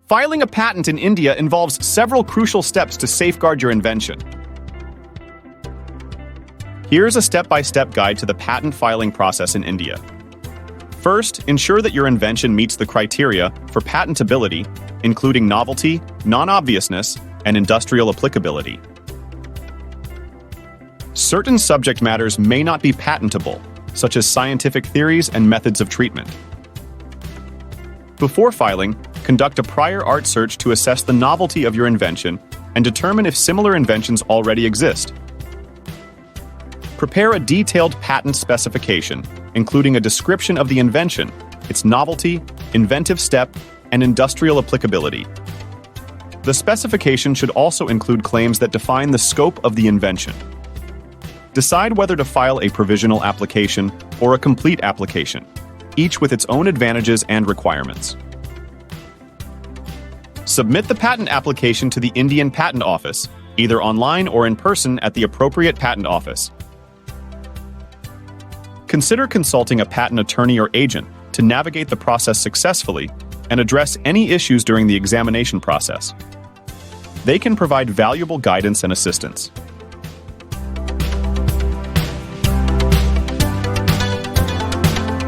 Filing a patent in India involves several crucial steps to safeguard your invention. Here's a step-by-step guide to the patent filing process in India. First, ensure that your invention meets the criteria for patentability, including novelty, non-obviousness, and industrial applicability. Certain subject matters may not be patentable, such as scientific theories and methods of treatment. Before filing, conduct a prior art search to assess the novelty of your invention and determine if similar inventions already exist. Prepare a detailed patent specification, including a description of the invention, its novelty, inventive step, and industrial applicability. The specification should also include claims that define the scope of the invention. Decide whether to file a provisional application or a complete application, each with its own advantages and requirements. Submit the patent application to the Indian Patent Office, either online or in person at the appropriate patent office. Consider consulting a patent attorney or agent to navigate the process successfully and address any issues during the examination process. They can provide valuable guidance and assistance.